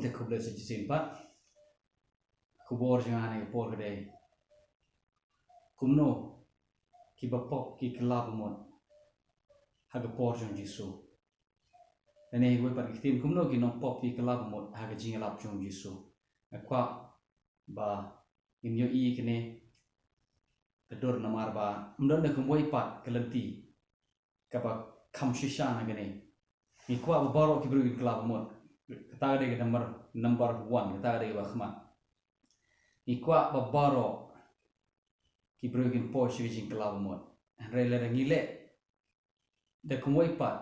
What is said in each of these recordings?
te kuble se jisin pat kubor jngai por gede kumno kiba pop ki kylla bamut haga por jong Jisu nene we pat kitin kumno ki nongpop ki kylla bamut haga jingalap jong Jisu kwah ba in iohi kene kedur namar ba mdon de kumwai pat kelenti kaba kam shisha na gene ni kwah baroh ki briew ki kylla bamut kata de number 1 kata de ba khma ni kwah baroh ki briew ki po shi jingkylla bamut rele ngile de kumwai pat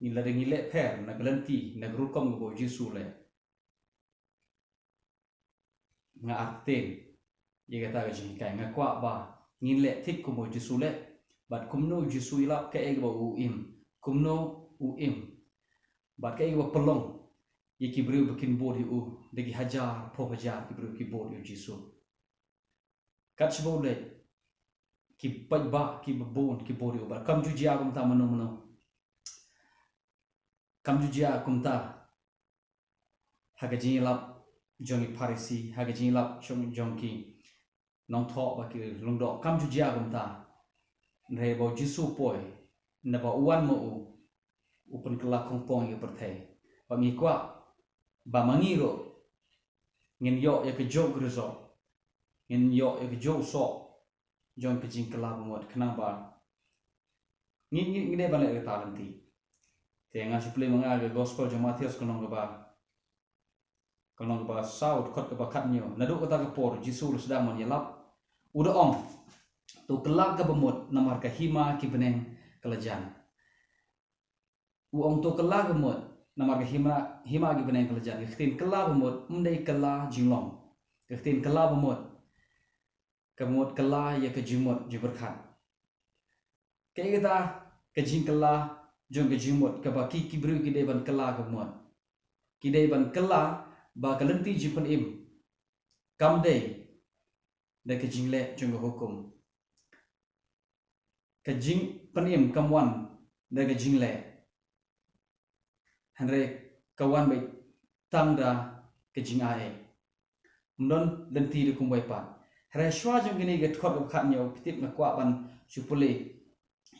ni la de ngile per na kelenti na rukom go Jisu le nga arten ye kata jinghikai nga kwah ba ngin le thik kumo Jisu le bat kumno Jisu ialap ke eg ba uim kumno uim bat ke eg ba pelong ye ki briew bikin bod yu degi hajar po hajar ki briew ki bod yu Jisu kat shbo le ki pajba ki babon ki bod yu bat kam jujia kum ta mano kam jujia kum ta haga jingalap jong parisi haga jingalap jong ki nongpop ba ki lungdo kam jujia kum ta re bo Jisu poi na ba uan mo upun kala kongpong ye perthai ba mi kwah ba mangiro ngin yo ya ke jog rezo ngin yo ya ke jog so jong ke jingkylla bamut kena ba ngin de ba le talenti te nga siple manga ke gospel jong Matius konong ba saud khot ke ba khat nyo nadu kata ke por Jisu sedang mon ialap uda ong tu kylla ke bamut namar ke hima ki beneng kelajan ong tu kylla ke bamut namar ke hima ki beneng kelajan kitin kylla bamut mdei kylla jinglong kitin kylla bamut kemut kylla ya ke jimut jiberkhat ke kita ke jingkylla jong ke jimut ke ba ki briew ki de ban kylla ke bamut ki de ban kylla ba kelenti jipen im kam de ke jingle jong ke hukum ke jing penim kamwan de ke jingle hanre kawan bai tangda ke jngai mdon lenti de kumbai pat hre shwa jong gini ke thot khat nyo pitip na kwah ban supule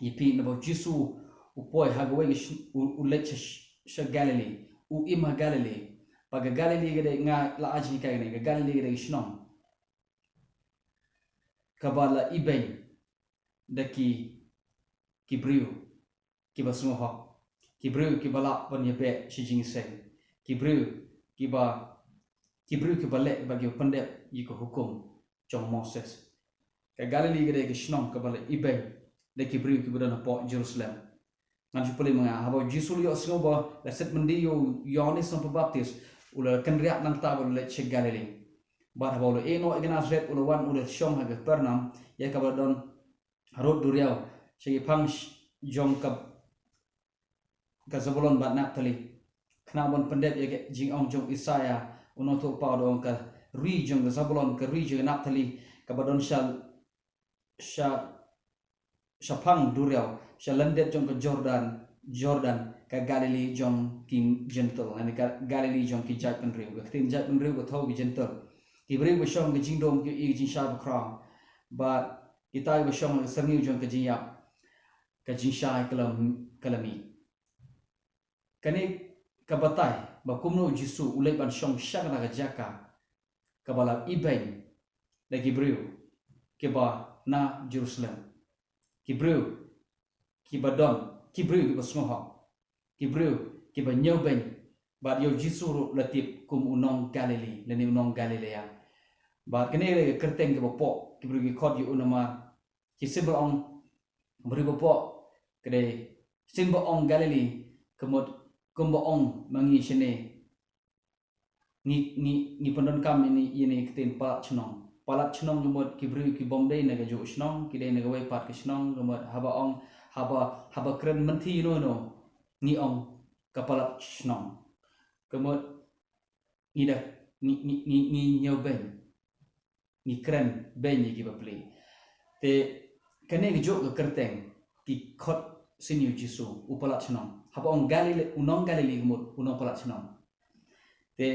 yipi na bo Jisu upoi hagwe ulech sha Galilee u ima Galilee paga Galilee gede nga la aji kai ne Galilee gede shnong kabala ibeng daki ki briew ki basmo ho ki briew ki bala pon yepe shi jingseng ki briew ki bale bagi pendep yi ko hukum jong Moses ka Galilee gede ke shnong kabala ibeng daki briew ki bodana po Jerusalem ngan supele mga habo Jisu yo sngoba la set mendi yo Yohanes no Pembaptis ula kenriak nang ta le che Galilee bar habo lo eno Nazareth ula wan ula shong ha Pernam ya ka don rod duriau segi pang jong ka Zabulon bat Naphtali kna bon pendep ya jing ong jong Isaya uno to pa do ka ri jong Zabulon ka ri jong Naphtali ka badon pang duriau landet jong ke Jordan ka Galilee jong ki gentle ani ka Galilee jong ki jai penriu ka tin jai penriu ka thau ki gentle ki breu ba shong ke jingdom ki i jing sha kram ba kita ba shong ke sangiu jong ke jiyap ka jingsha kalami kani ka batai ba kumno Jisu ulai ban shong shang na ka jaka ka bala ibeng da ki breu ke ba na Jerusalem ki breu ki badon ki briew ki basmoha ki briew ki ba nyobeng ba yo Jisu latip kum unong Galilee leni unong Galilea ba kene le kerteng ki bopo ki briew ki khot yu unama ki simba ong briew bopo kede simba ong Galilee kemot kumba ong mangi shene ni pendon kam ini ketin palat chnong lumot ki briew ki bomdei na ga jo shnong ki de na ga wai pat ki shnong lumot haba ong haba kren menti no ni ong kapala shnong kemot ni da ni nyoben ni kren ben ni ki ba Blei te kane ga jo ga kerteng ki khot sinu Jisu upala shnong haba ong Galilee unong Galilee kemot unong palat shnong te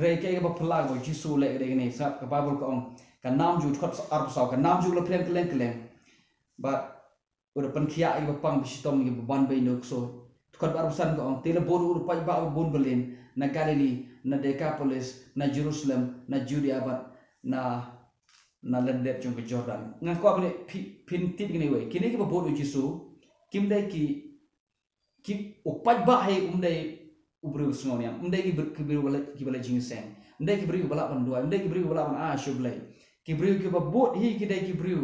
rei ke ba phala go Jisu le de ne sap ka Bible ko ong ka nam ju khot ar sa ka nam ju le plen keleng but udah penkia iba pang bisitong iba ban bay nuk so tukar barusan ko ang tila bon ur pa ba bon Berlin na Galilee na Decapolis na Jerusalem na Judea bat na lendet jong ke Jordan ngan ko abne pin tip gini we kini ke bon Jisu kim dai ki upat ba hai umdai ubru snoniam umdai ki beri wala jingseng umdai ki beri wala ban dua umdai ki beri wala ban Blei ki beri ki ba bot hi ki dai ki beri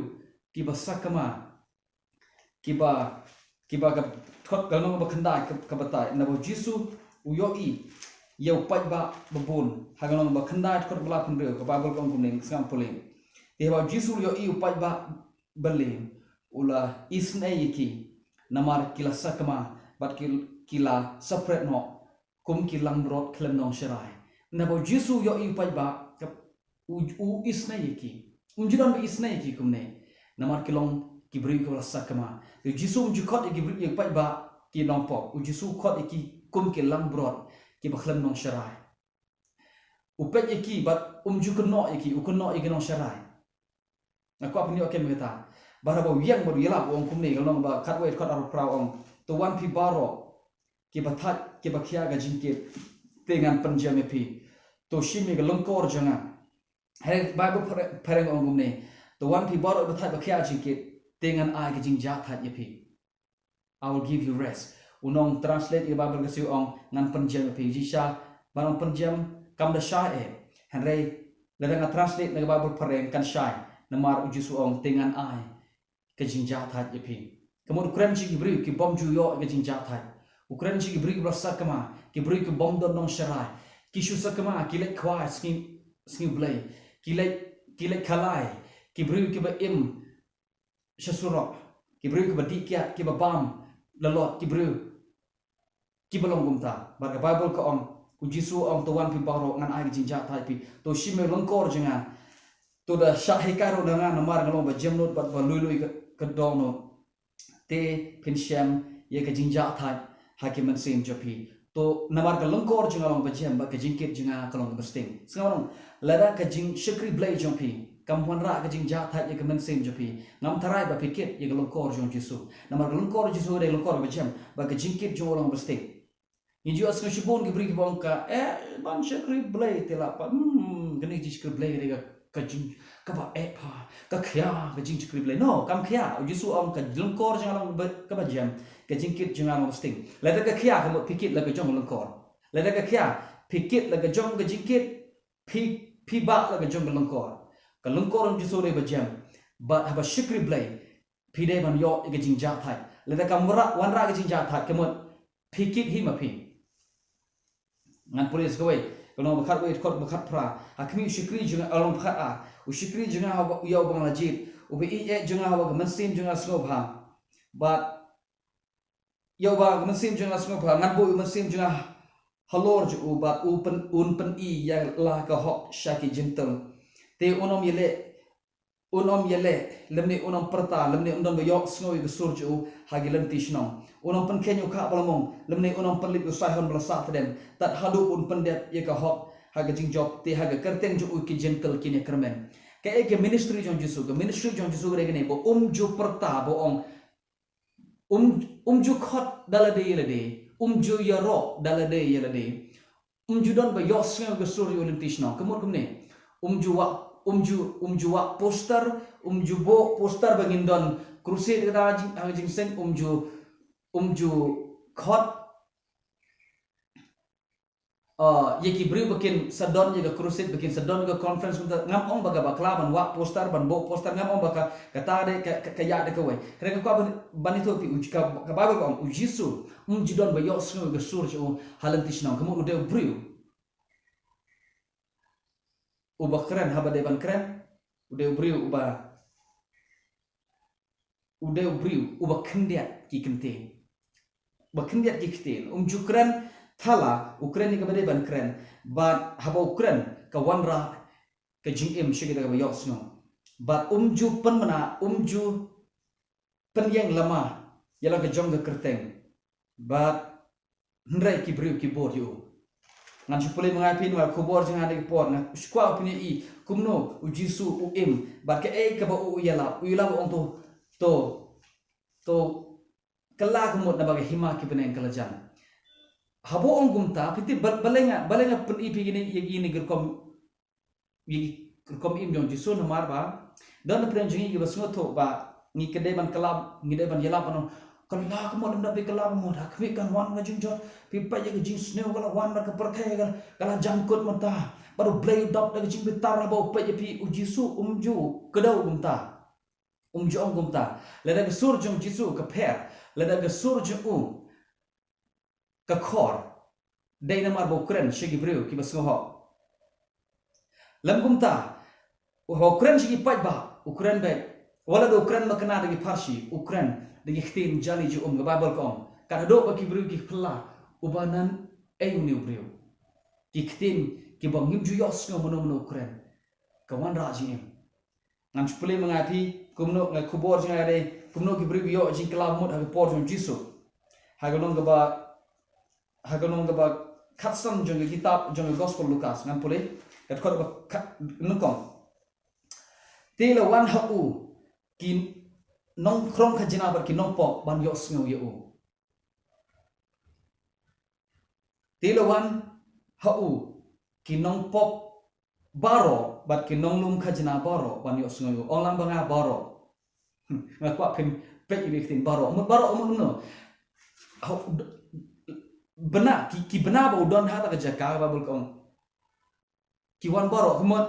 ki ba sakma kiba ka thot galong ba khandai ka batai na bo Jisu iohi yau pai ba babun hagalong ba khandai thot bala phun re ka Bible kong kumning sam puling te ba Jisu iohi upai ba baling ula isne yiki namar kylla sakma bat kylla separate no kum kilang brot klem nong sharai na bo Jisu iohi upai ba u isne yiki unjidon ba isne yiki kumne namar kilong ki beri ko sakma Jisu jukot ki beri pai ba ki nongpop Jisu kot ki kum ki lang brot ki bakhlem nong sharai upet ki bat jukono ki ukono ki nong sharai aku apa ni oke mengata baraba wiang baru ialap ong kumne galong ba katwe kot ar prau ong to wan pi baroh ki bathat ki bakhia ga jingkit dengan penjam pi to shimi ga longkor janga hai Bible pareng ong kumne to wan pi baroh bathat bakhia jingkit dengan ai ke jingjatat yapi I will give you rest unong translate ye Bible kasi ong ngan penjam yapi jisha barang penjam kam da shae henry ladang translate na Bible pareng kan shai namar Jisu ong dengan ai ke jingjatat yapi kemudian Ukraine ki beri ki bom juyo ke jingjatat Ukraine ki beri sakma ki beri ki bom don nong sharai ki shu sakma ki le kwah skin Blei ki le kalai ki beri ki ba im Shasurok, ki briew ki badikia, ki babam, lalot ki briew, ki balong gumta. Baga Bible ko ong, ku Jisu ong tuan pi baroh ngan ai jinjat tai pi. To shime longkor jengan. To da syahikaro dengan namar ngalong ba jemnot bat ba lui ke donot. Te pinsyam ye ke jinjat tai hakiman sim jopi. To namar ke longkor jengan long ba jem ba ke jingkit jengan kalong besting. Sekarang Lada ke jingshakri Blei jopi. Kamuan ra ke jingjat hat ye kemen sim jopi ngam tarai ba pikit ye longkor jong Jisu namar longkor Jisu de longkor ba jam ba ke jingkit jong orang besting ni ju asngo shibon ke bri ke bongka ban shakri Blei telapa gani jingshakri Blei de ka jing kaba pa ka khya ke jingshakri Blei no kam khya Jisu ong ka longkor jong orang ka ba jam ke jingkit jong orang besting lada ka khya ka pikit la ke jong longkor lada ka khya pikit la ke jong ke jingkit pi ba la ke jong longkor kalungkor Jisu re bajam but haba shikri Blei pide man yo ke jingjat thai leda kamra wanra ke jingjat thai kemot pikit hi mapi ngan polis ko we kono bakhat we kot bakhat pra akmi shikri junga along bakhat a u shikri junga haba yo bang lajit u be e junga haba mensim junga snob ha but yo ba mensim junga snob ha ngan bo mensim junga halor ju but un pen i ya la ka ho shaki jintel te unom yele lemni unom perta lemni undon bayok snoi ke surju hagi lenti snong unom pen kenyo ka balamong lemni unom perlit usahon belasat den tat hadu un pendet ye ka hok hagi jingjop te hagi kerteng ju ki gentle kini kermen ke ministry jong Jisu re gene bo ju perta bo ong ju khot dalade yelade ju yaro dalade yelade ju don bayok snoi ke surju lenti snong kemur kemne umju poster bo poster bangin don crusade kata jingseng umju khot yeki beri bikin sadon ye crusade bikin sadon ke conference ngam ong baga bakla ban wa poster ban bo poster ngam ong baga kata de kaya de kowe rek ko ban itu pi uj ka Bible ko Jisu umju don ba yo snu ke surju halantisna kamu udah briew uba keren haba deban keren udah briew uba kendiat ki kente ba kendiat ki kente keren thala ukren ni ka deban keren but haba ukren ka wanra ka jingim shigida ka yosno but ju penmana ju penyeng lama yala ka jong ka kerteng but ndrai ki briew ki bor yu ngan supuli mengai pin wa kubor jang ada por ngan skwa punya i kumno u Jisu u bat ke kaba u ialap ong to kala kumut na bagai hima ki penen kalajan habo ong gumta piti balenga pun i pigini yegi ni rukom im Jisu na marba dan pren jingi ki basngoto ba ni kedai ban kelab ni kedai ban ialap ano kala kumut na be kelab mo dak kan wan ngajung jot pipa ye jing sneu kala wan ka perkai kala jangkut mata baru Blei dop dak jing bitar ba upa ye pi u Jisu umju kedau gumta umju ong gumta lada ke sur jong Jisu ke per lada ke sur jong ke khor dai namar bo kren shigi briew ki basngoho lam gumta ho kren shigi paj ba ukren be wala do ukren makna dagi farsi ukren dagi khtin jali ju ga babal kom kada do ba ki briew ki phla ubanan ayuni briew ki khtin ki bangim ju yos ngo mono ukren kawan rajim ngan supli mengapi kumno ngai kubor jngai de kumno ki briew yo jingkylla mut ha por jong Jisu hagonong ba khatsam jong kitab jong gospel Lukas ngan pule kat khot ba nukom tila wan hau ki nong krong khajina bar ki nongpop ban yos ngo yo tila wan hau ki nongpop baroh bat ki nonglum khajina baroh ban yos ngo yo onglang banga baroh ngakwa pin pe ini tin baroh no bena ki bena ba udon ha ta jaka ba bul kong ki wan baroh kemot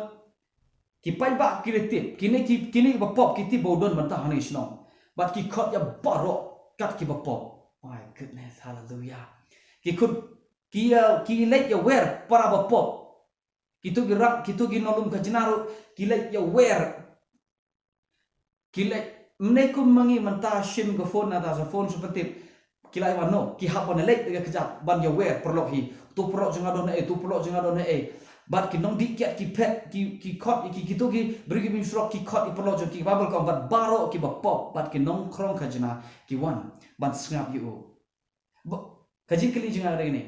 ki pai ba kreatif kini ba pop ki ti ba udon man ta hani sno but ki khot ya baroh kat ki ba pop my goodness hallelujah ki let ya wear para ba pop kitu gi nolum ka jinaru ki let ya wear ki let mnekum mangi man ta shim ga phone na ta phone seperti kilai wano ki hapon let ga kejap ban ya wear perlok hi tu perlok jang adon bat ki nong dikyat ki pet ki khot ki kitu ki beri ki misrok ki khot i perlok jang ki babel kom bat baroh ki ba pop bat ki nong krong ka jina ki wan ban sngap yu kaji kali jang ada ini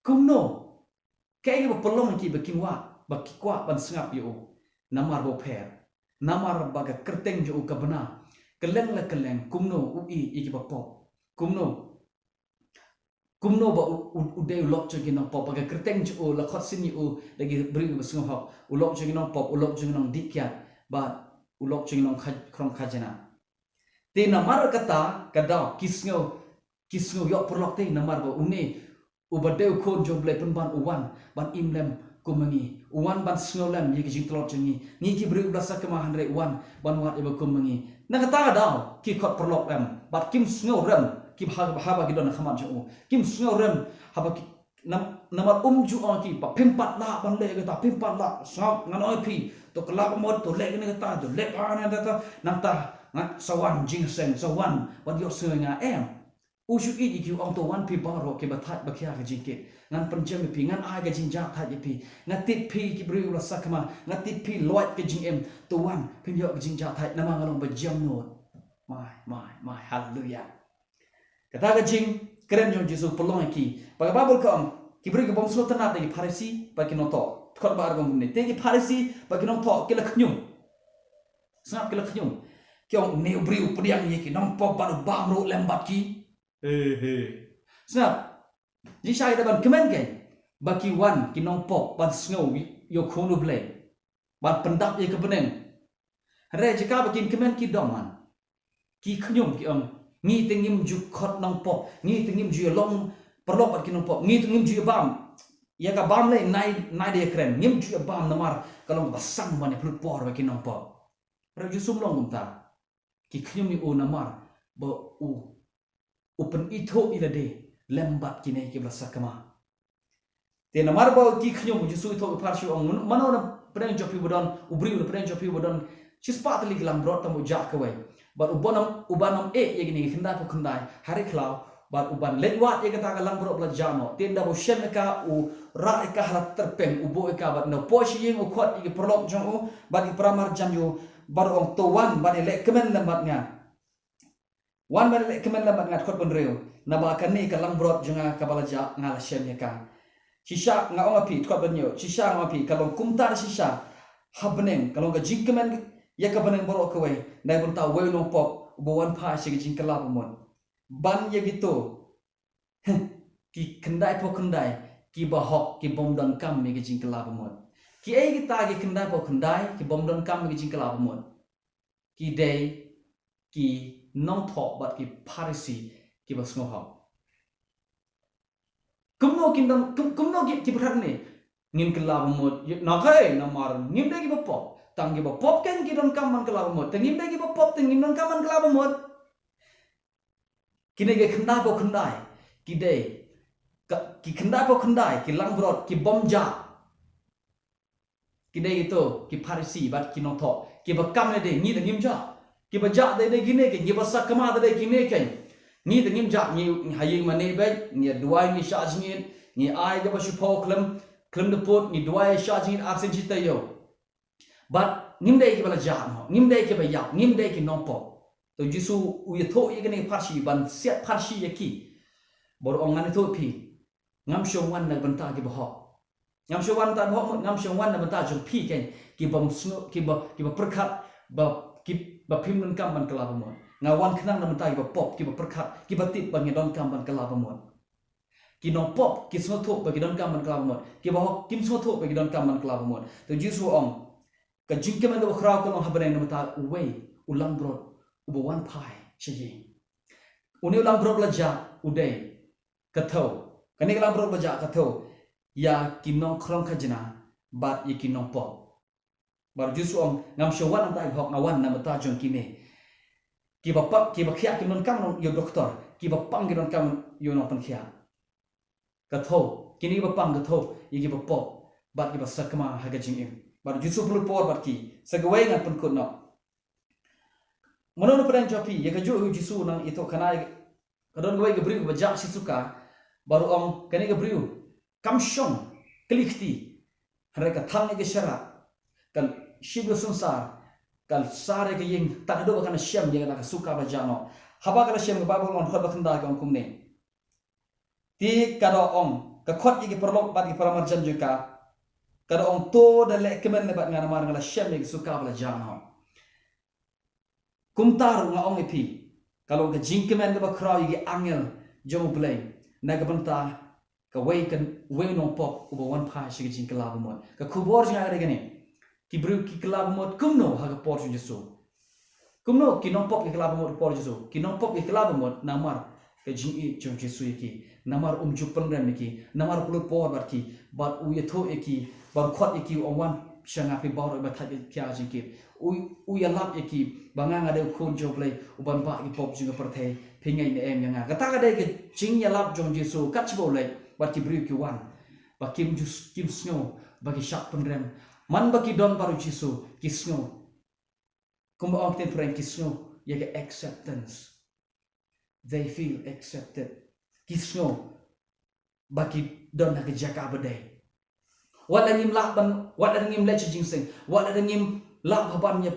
kumno kai ba pelong ki ba kinwa ba ki kwa ban sngap yu namar bo per namar ba ga kerteng ju ka bena keleng kumno i ki ba pop kumno ba udai ulok jogi nong pop aga kerteng ju la khot sini lagi beri ba sngop ulok jogi nong pop ulok jogi nong dikyat ba ulok jogi nong krong khajana te namar kata kada kisngo yo perlok te namar ba une ubadeu kon jo Blei pun ban uwan ban imlem kumangi uwan ban snolem ye ki jingtlot jengi ni ki beri ba sakma hanre uwan ban wat iba kumangi na kata da ki khot perlok em bat kim sngo rem ki haba ki don khamat jo kim sngo rem haba ki namar ju ki pa pimpat la ban le kata pimpat la sa nganoi pi to kelab mod to le ni kata to le pa na ta nanta ngat sawan jingseng sawan ban yo senga em ushu i ki ong to wan pi baroh ke bathat bakhya ka jingke ngan panjam pi ngan ai ga jingjak tha pi ngati pi ki briew la sakma ngati pi loit ke jingem to wan pi yo ka jingjak tha nama ngalong ba jam no my hallelujah kata ka jing keren jong Jisu pelong ki paga babul ka ki briew ke bom slo tanat ki pharisi pa ki no to khot ba argom ne te ki pharisi pa ki no to ki la khnyum snap ki la khnyum kyong ne briew pediang ye ki nong pop ba bam ro lembat ki snap ji sai da ban kemen ke baki wan ki nong pop ban snow yo khono Blei ban pendap ye ke beneng re jika bakin kemen ki doman ki khnyum ki ngi tengim ju khot nong pop ngi tengim ju long perlok bat ki nong pop ngi tengim ju bam ya ka bam le nai de kren ngim ju bam namar kalong basang ban plut por ba ki nong pop re ju sum long ta ki khnyum ni namar ba open itho ilade lembat kine ki sakma te namar ba ki khnyum ju su itho par shu ong mano na pren jopi bodon ubri na pren jopi bodon chispatli glam brot tamu jak kawai bat ubanam ye gini khinda ko khandai hari khlaw bat uban letwat ye kata ka lang brot bla jamo tenda bo shemeka u ra ka halat terpeng ubo ka bat no poshi yeng u khot i prolog jong bat i pramar janju bar ong to wan bat le kemen lembat nga wan ban le kemen lembat ngat khot bon reu na ba kan ni ka lang brot jonga ka bala ja ngala shem ye ka sisa ngau ngapi tukar benyo sisa ngapi kalau kumtar sisa habneng kalau ga jingkemen ya ka beneng borok kewe dai pun tahu we nongpop ubawan pa si jingkylla pemon ban ya gitu ki kendai po kendai ki bahok ki bom dan kam mi jingkylla pemon ki ai kita ki kendai po kendai ki bom dan kam mi jingkylla pemon ki dei ki nong thok bat ki parisi ki bas ngohok kumno ki berat ni ngin kylla pemon nakai namar ngin dei ki bopop tang ki bopop kan ki don kam man kylla pemon tangim dei ki bopop tangim don kam man kylla pemon kini ke kendai po kendai ki dei ki kendai po kendai ki lang brot ki bom ja ki dei itu ki parisi bat ki nong thok ki bakam ne dei ni tangim ja ki ba ja dei dei gine ke ki ba sakma dei gine ke ni tangim ja ni haying mane be ni duai ni sha jingin ni ai ga ba shu po klem de pot ni duai sha jingin absent chita yo but nim dei ki ba ja no nim dei ki ba ya nim dei ki nong pop to Jisu u ye tho ye gane parsi ban set parsi ye ki bor ong ngane tho pi ngam shong wan na banta ki ba ho ngam shong wan ta ho ngam shong wan na banta jong pi ken ki bom sno ki ba perkhat ba ki ba phim nun kam ban kala ba mon ngawan khnang na banta ki ba pop ki ba perkhat ki ba tit ban ngedon kam ban kala ba mon ki nong pop ki sno tho ba ki don kam ban kala ba mon ki ba ho kim sno tho ba ki don kam ban kala ba mon to Jisu ong ka jingkemen do khra ko long habane na banta we ulang brot ubawan pai shaji uni ulang brot la ja udai katho kani ulang brot baja katho ya kinong krong khajna bat ye kinong pop bar Jisu ong ngam shawan am tai hok ngawan na mata jong kine ki ba pak ki ba khia ki non kam yo doktor ki ba pang ki non kam yo no pan khia katho kini ba pang katho ye ki ba pop bat ki ba sakma ha ga jing im bar Jisu pulu por bat ki sagawai ngan pun kun no Menurut pada jopi, ya kajuh Jisu nang itu kanai kadon gawai ke briew bajak si suka baru ong kani ke briew kamshong kelikti mereka thang ke syara kal shibu sunsar kal sare ke ying tak do kana syam ya nak suka bajano haba kala syam ke babul on khot bakanda ke ong kumne ti kado ong ke khot ye ke perlok bat ke paramarjan juga kado ong to dale kemen le bat ngana mar ngala syam ye suka bajano kumtar nga ong ipi kalau ke jingkemen ke bakra ye angel jong Blei na ke banta ka wei kan wei nongpop ubawan pa shi ke jingkylla bamot ka kubor jngai re gani ki briew ki kylla bamot kumno ha ka por Jisu kumno ki nongpop ki kylla bamot por Jisu ki nongpop ki kylla bamot namar ke jingi jong Jisu ki namar jupan rem ki namar pulu por bar ki bat u ye tho ki bar khot ki ongwan shanga pi baroh ba thai kya jingki u ialap ki bangang ada khon jo Blei uban ba ki pop jinga perthe pingai ne em yanga kata kada ke jinghikai jong Jisu kat bo le bat ki briew ki wan ba kim snow ba ki sharp penrem man ba ki don baru Jisu ki snow kumba ong ten friend ki snow ye ke acceptance they feel accepted ki snow ba ki don ha ke jaka badai wala ngim la ban wala ngim le jingseng wala ngim la baban ye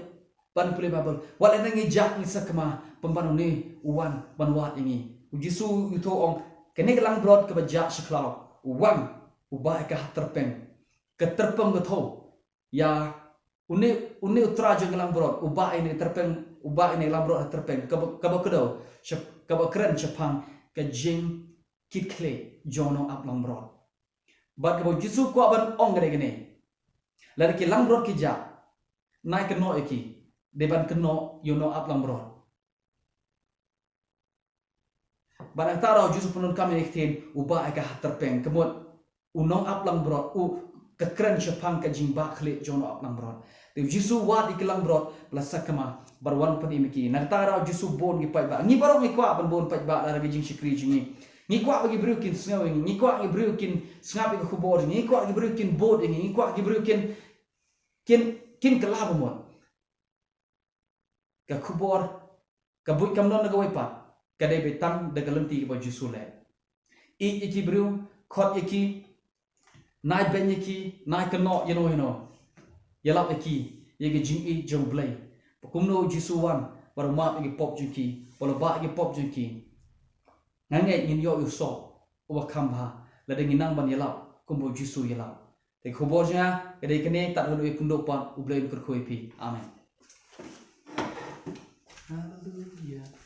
ban pule babel wala ngim jak ni sakma pembanu ni uwan ban wat ini Jisu itu ong kene gelang brot ke bajak seklau uwan ubah ke terpeng ke terpeng ke tho ya uni utra je gelang brot ubah ini terpeng ubah ini gelang brot terpeng ke kedo ke keren Jepang ke jing kikle jono up lang brot bat ke Jisu ko ban ong gene lari ki lang brot ki ja nai ke no eki deban ke no you know up lang brot barang taro Jisu punun kami iktin ubah ka terpeng kemut unong up lang brot u ke keren Jepang ke jing ba khle jono up lang brot de Jisu wat di kelang brot plus sakma barwan pani miki nang taro Jisu bon gi pai ba ni barong ni kwa ban bon pai ba la gi jingshakri jingi ni kwa bagi briew kin sngaw ni kwa gi briew kin sngapi ko khubor ni kwa gi briew kin bod ni kwa gi briew kin kelab mon ka khubor ka bui kamnon na gawai pa ka dei betang de galanti ba Jisu le i ki briew khot ki nai ben ki nai kno you know ialap ki ye gi jingi jong Blei kumno Jisu wan baru ma gi pop jinki wala ba gi pop jinki ngangai ngin yo so uwa kamba la de nginang ban ialap kumbo Jisu ialap. Te khobornya kedai kene tak lalu pundok pan Blei berkoi pi. Amin. Haleluya.